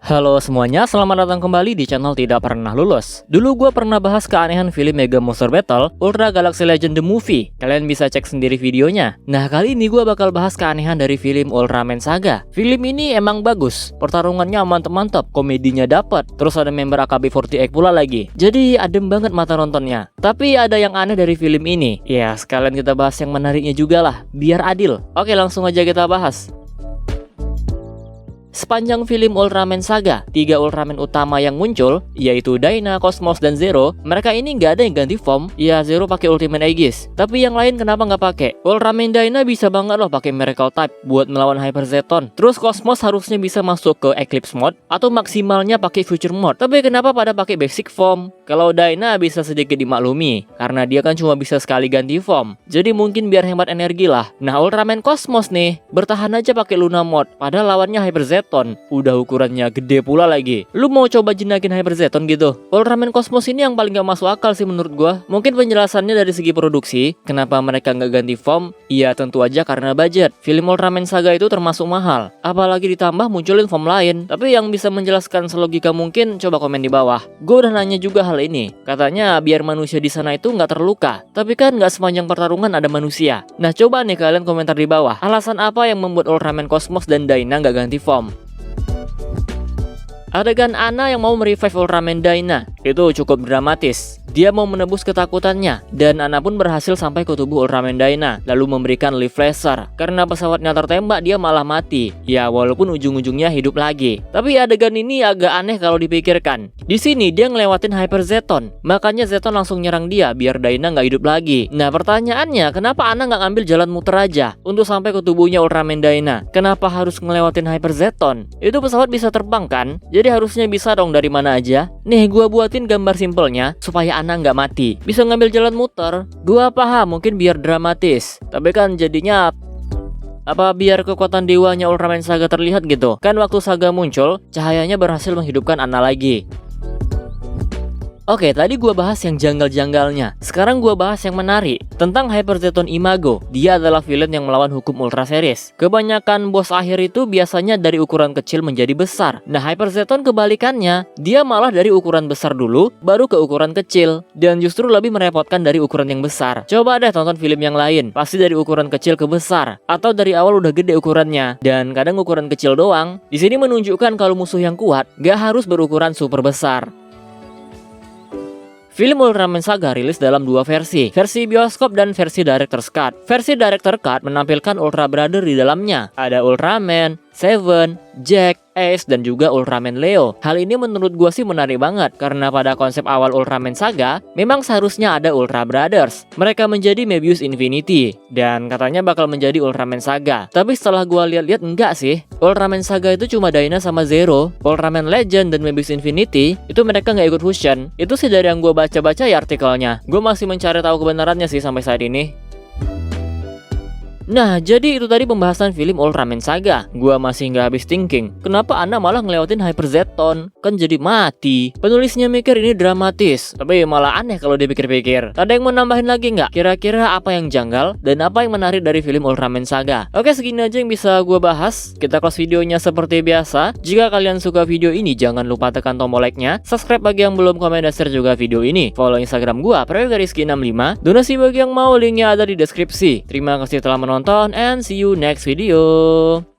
Halo semuanya, selamat datang kembali di channel Tidak Pernah Lulus. Dulu gue pernah bahas keanehan film Mega Monster Battle Ultra Galaxy Legend The Movie. Kalian bisa cek sendiri videonya. Nah, kali ini gue bakal bahas keanehan dari film Ultraman Saga. Film ini emang bagus, pertarungannya mantep-mantep, komedinya dapet, terus ada member AKB48 pula lagi. Jadi adem banget mata nontonnya. Tapi ada yang aneh dari film ini. Ya, sekalian kita bahas yang menariknya juga lah, biar adil. Oke, langsung aja kita bahas. Sepanjang film Ultraman Saga, 3 Ultraman utama yang muncul, yaitu Dyna, Cosmos, dan Zero, mereka ini nggak ada yang ganti form. Ya, Zero pakai Ultimate Aegis, tapi yang lain kenapa nggak pakai? Ultraman Dyna bisa banget loh pakai Miracle Type buat melawan Hyper Zeton. Terus Cosmos harusnya bisa masuk ke Eclipse Mode atau maksimalnya pakai Future Mode. Tapi kenapa pada pakai Basic Form? Kalau Dyna bisa sedikit dimaklumi, karena dia kan cuma bisa sekali ganti form. Jadi mungkin biar hemat energi lah. Nah, Ultraman Cosmos nih, bertahan aja pakai Luna Mode, padahal lawannya Hyper Zeton. Udah ukurannya gede pula lagi. Lu mau coba jenakin Hyper Zeton gitu? Ultraman Cosmos ini yang paling gak masuk akal sih menurut gua. Mungkin penjelasannya dari segi produksi, kenapa mereka nggak ganti form? Iya, tentu aja karena budget. Film Ultraman Saga itu termasuk mahal, apalagi ditambah munculin form lain. Tapi yang bisa menjelaskan selogika mungkin, coba komen di bawah. Gue udah nanya juga hal ini. Katanya biar manusia di sana itu nggak terluka. Tapi kan nggak sepanjang pertarungan ada manusia. Nah, coba nih kalian komentar di bawah. Alasan apa yang membuat Ultraman Cosmos dan Dyna nggak ganti form? Adegan Anna yang mau merevive Ultraman Dyna itu cukup dramatis. Dia mau menebus ketakutannya, dan Anna pun berhasil sampai ke tubuh Ultraman Dyna, lalu memberikan lift laser. Karena pesawatnya tertembak, dia malah mati. Ya, walaupun ujung-ujungnya hidup lagi. Tapi adegan ini agak aneh kalau dipikirkan. Di sini dia ngelewatin Hyper Zeton, makanya Zeton langsung nyerang dia biar Dyna nggak hidup lagi. Nah, pertanyaannya, kenapa Anna nggak ngambil jalan muter aja untuk sampai ke tubuhnya Ultraman Dyna? Kenapa harus ngelewatin Hyper Zeton? Itu pesawat bisa terbang kan? Jadi harusnya bisa dong dari mana aja. Nih, gua buatin gambar simpelnya supaya Anna nggak mati, bisa ngambil jalan muter. Gua paham mungkin biar dramatis, tapi kan jadinya apa biar kekuatan dewanya Ultraman Saga terlihat gitu. Kan waktu Saga muncul, cahayanya berhasil menghidupkan Anna lagi. Oke, tadi gua bahas yang janggal-janggalnya. Sekarang gua bahas yang menarik tentang Hyper Zeton Imago. Dia adalah villain yang melawan hukum Ultra Series. Kebanyakan bos akhir itu biasanya dari ukuran kecil menjadi besar. Nah, Hyper Zeton kebalikannya. Dia malah dari ukuran besar dulu, baru ke ukuran kecil, dan justru lebih merepotkan dari ukuran yang besar. Coba deh tonton film yang lain. Pasti dari ukuran kecil ke besar, atau dari awal udah gede ukurannya, dan kadang ukuran kecil doang. Di sini menunjukkan kalau musuh yang kuat gak harus berukuran super besar. Film Ultraman Saga rilis dalam 2 versi bioskop dan versi Director's Cut. Versi Director's Cut menampilkan Ultra Brother di dalamnya. Ada Ultraman, Seven, Jack, Ace, dan juga Ultraman Leo. Hal ini menurut gua sih menarik banget, karena pada konsep awal Ultraman Saga, memang seharusnya ada Ultra Brothers. Mereka menjadi Mebius Infinity, dan katanya bakal menjadi Ultraman Saga. Tapi setelah gua lihat-lihat enggak sih. Ultraman Saga itu cuma Dyna sama Zero. Ultraman Legend dan Mebius Infinity, itu mereka nggak ikut fusion. Itu sih dari yang gua baca-baca ya artikelnya. Gua masih mencari tahu kebenarannya sih sampai saat ini. Nah, jadi itu tadi pembahasan film Ultraman Saga. Gua masih nggak habis thinking, kenapa Anna malah ngelewatin Hyper Zeton? Kan jadi mati. Penulisnya mikir ini dramatis, tapi malah aneh kalau dipikir-pikir. Ada yang mau nambahin lagi nggak? Kira-kira apa yang janggal dan apa yang menarik dari film Ultraman Saga? Oke, segini aja yang bisa gua bahas. Kita close videonya seperti biasa. Jika kalian suka video ini, jangan lupa tekan tombol like-nya. Subscribe bagi yang belum, komen dan share juga video ini. Follow Instagram gua, Prayoga_Rizky65. Donasi bagi yang mau, linknya ada di deskripsi. Terima kasih telah menonton, and see you next video.